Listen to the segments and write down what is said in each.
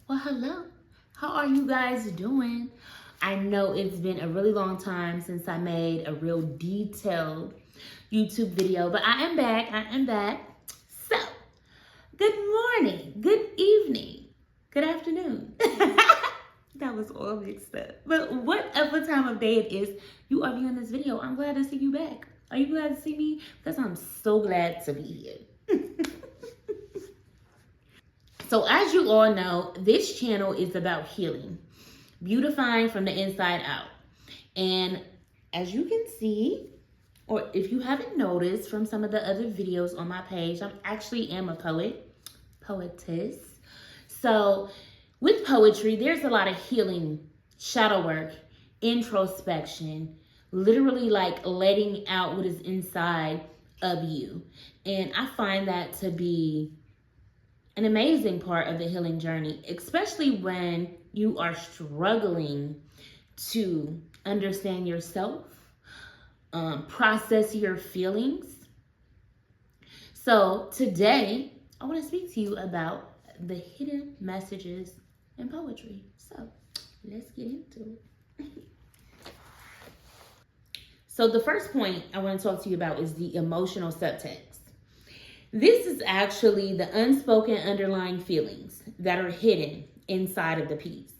Well, hello. How are you guys doing? I know it's been a really long time since I made a real detailed YouTube video, but I am back. So, good morning, good evening, good afternoon. That was all mixed up. But whatever time of day it is you are viewing this video, I'm glad to see you back. Are you glad to see me? Because I'm so glad to be here. So as you all know, this channel is about healing, beautifying from the inside out. And as you can see, or if you haven't noticed from some of the other videos on my page, I actually am a poetess. So with poetry, there's a lot of healing, shadow work, introspection, literally like letting out what is inside of you. And I find that to be an amazing part of the healing journey, especially when you are struggling to understand yourself, process your feelings. So today, I want to speak to you about the hidden messages in poetry. So let's get into it. So the first point I want to talk to you about is the emotional subtext. This is actually the unspoken underlying feelings that are hidden inside of the piece.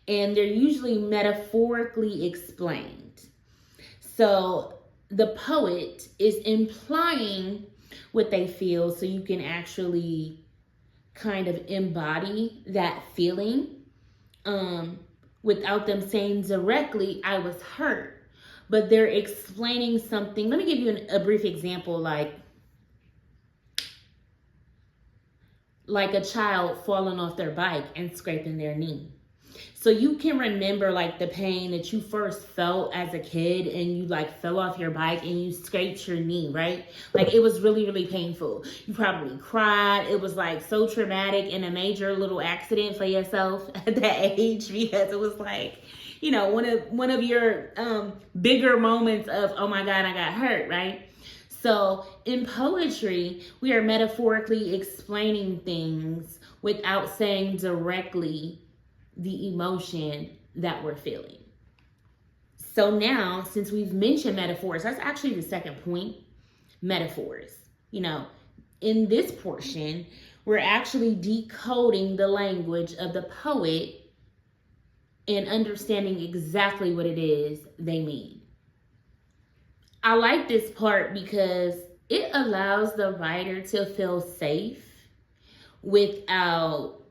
And they're usually metaphorically explained. So the poet is implying what they feel so you can actually kind of embody that feeling without them saying directly, I was hurt. But they're explaining something. Let me give you a brief example, like a child falling off their bike and scraping their knee. So you can remember like the pain that you first felt as a kid and you like fell off your bike and you scraped your knee, right? Like it was really, really painful. You probably cried. It was like so traumatic and a major little accident for yourself at that age because it was like, you know, one of your bigger moments of, oh my God, I got hurt, right? So in poetry, we are metaphorically explaining things without saying directly the emotion that we're feeling. So now, since we've mentioned metaphors, that's actually the second point, metaphors. You know, in this portion, we're actually decoding the language of the poet and understanding exactly what it is they mean. I like this part because it allows the writer to feel safe without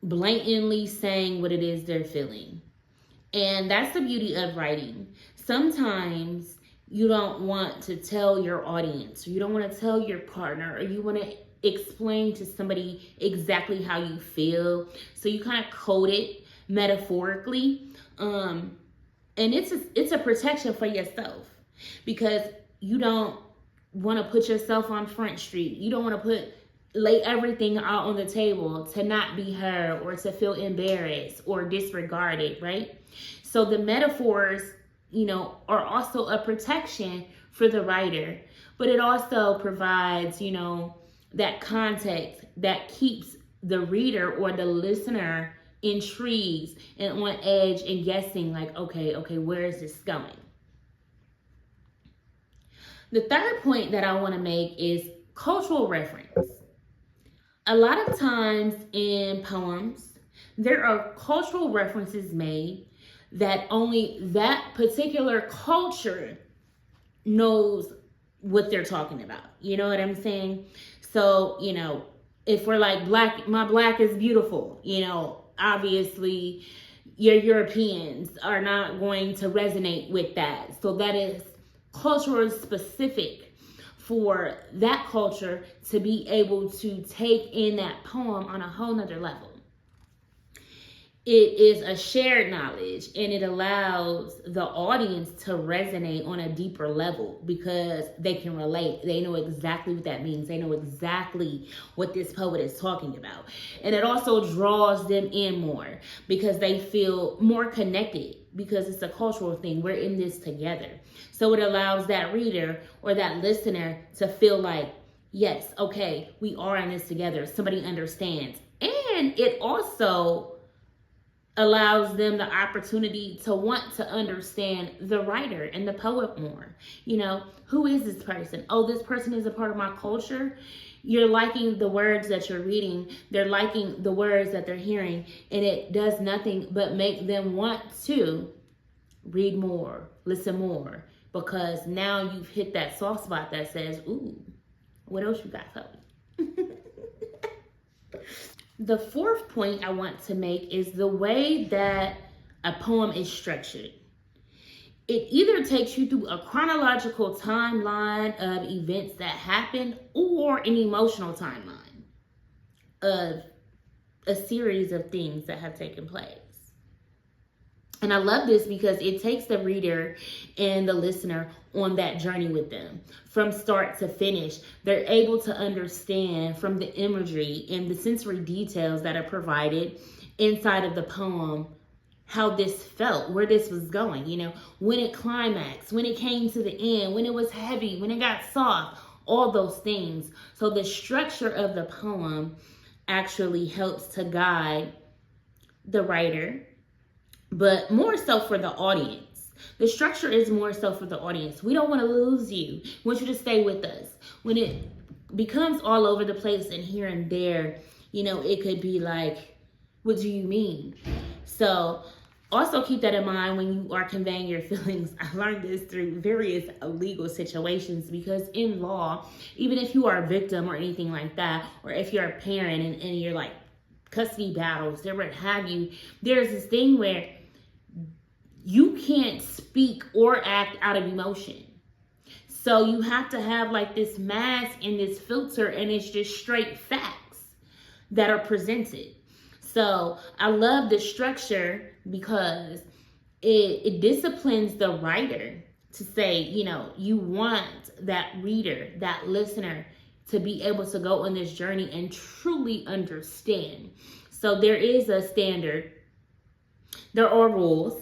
blatantly saying what it is they're feeling. And that's the beauty of writing. Sometimes you don't want to tell your audience, or you don't want to tell your partner, or you want to explain to somebody exactly how you feel. So you kind of code it metaphorically. And it's a protection for yourself. Because you don't want to put yourself on Front Street. You don't want to lay everything out on the table to not be heard or to feel embarrassed or disregarded, right? So the metaphors, you know, are also a protection for the writer, but it also provides, you know, that context that keeps the reader or the listener intrigued and on edge and guessing like, okay, where is this going? The third point that I want to make is cultural reference. A lot of times in poems, there are cultural references made that only that particular culture knows what they're talking about. You know what I'm saying? So, you know, if we're like black, my black is beautiful, you know, obviously your Europeans are not going to resonate with that. So that is cultural specific for that culture to be able to take in that poem on a whole nother level. It is a shared knowledge and it allows the audience to resonate on a deeper level because they can relate. They know exactly what that means. They know exactly what this poet is talking about. And it also draws them in more because they feel more connected because it's a cultural thing. We're in this together. So it allows that reader or that listener to feel like, yes, okay, we are in this together. Somebody understands. And it also allows them the opportunity to want to understand the writer and the poet more. You know, who is this person? Oh, this person is a part of my culture. You're liking the words that you're reading. They're liking the words that they're hearing. And it does nothing but make them want to read more, listen more. Because now you've hit that soft spot that says, ooh, what else you got for me? The fourth point I want to make is the way that a poem is structured. It either takes you through a chronological timeline of events that happened or an emotional timeline of a series of things that have taken place. And I love this because it takes the reader and the listener on that journey with them from start to finish. They're able to understand from the imagery and the sensory details that are provided inside of the poem how this felt, where this was going, you know, when it climaxed, when it came to the end, when it was heavy, when it got soft, all those things. So the structure of the poem actually helps to guide the writer, but more so for the audience. The structure is more so for the audience. We don't want to lose you. We want you to stay with us. When it becomes all over the place and here and there, you know, it could be like, what do you mean? So also keep that in mind when you are conveying your feelings. I learned this through various legal situations, because in law, even if you are a victim or anything like that, or if you're a parent and you're like custody battles, or what have you, there's this thing where you can't speak or act out of emotion. So you have to have like this mask and this filter, and it's just straight facts that are presented. So I love the structure because it disciplines the writer to say, you know, you want that reader, that listener to be able to go on this journey and truly understand. So there is a standard. There are rules,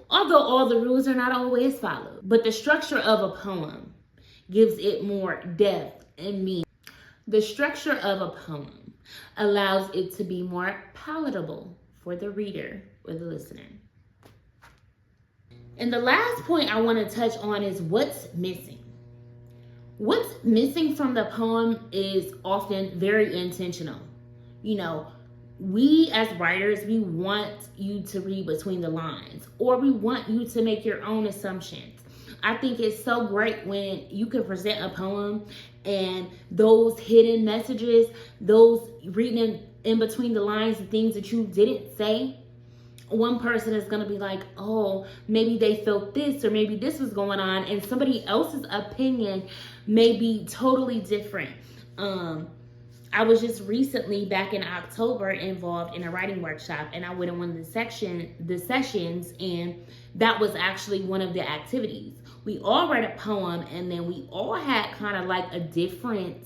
although all the rules are not always followed. But the structure of a poem gives it more depth and meaning. The structure of a poem allows it to be more palatable for the reader or the listener. And the last point I want to touch on is what's missing. What's missing from the poem is often very intentional. You know, we as writers, we want you to read between the lines, or we want you to make your own assumptions. I think it's so great when you can present a poem and those hidden messages, those reading in between the lines, the things that you didn't say, one person is going to be like, oh, maybe they felt this, or maybe this was going on, and somebody else's opinion may be totally different. I was just recently back in October involved in a writing workshop, and I went in one of the sessions, and that was actually one of the activities. We all read a poem, and then we all had kind of like a different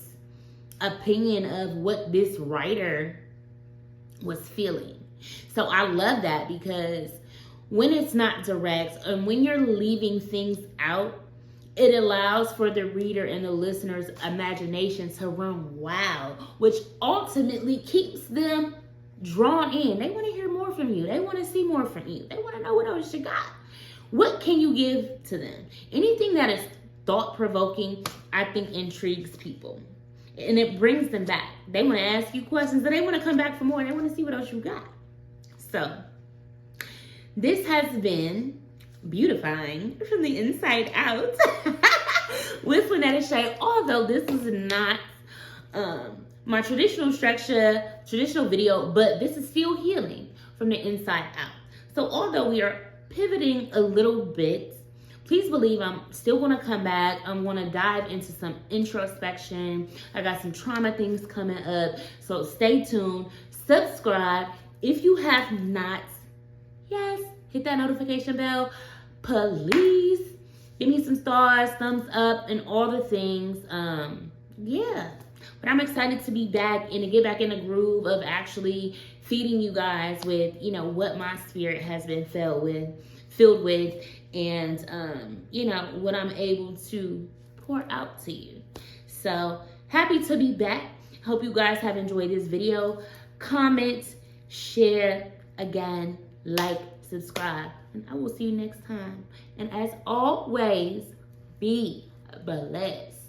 opinion of what this writer was feeling. So I love that, because when it's not direct and when you're leaving things out, it allows for the reader and the listener's imagination to run wild, which ultimately keeps them drawn in. They want to hear more from you. They want to see more from you. They want to know what else you got. What can you give to them? Anything that is thought-provoking, I think, intrigues people. And it brings them back. They want to ask you questions, and they want to come back for more, and they want to see what else you got. So, this has been beautifying from the inside out with Lynetta Shay. Although this is not my traditional video, but this is still healing from the inside out. So although we are pivoting a little bit, please believe I'm still going to come back. I'm going to dive into some introspection. I got some trauma things coming up. So stay tuned. Subscribe if you have not. Yes, hit that notification bell. Please give me some stars, thumbs up, and all the things. Yeah. But I'm excited to be back and to get back in the groove of actually feeding you guys with, you know, what my spirit has been filled with, and you know, what I'm able to pour out to you. So happy to be back. Hope you guys have enjoyed this video. Comment, share. Again, like, subscribe, and I will see you next time. And as always, be blessed.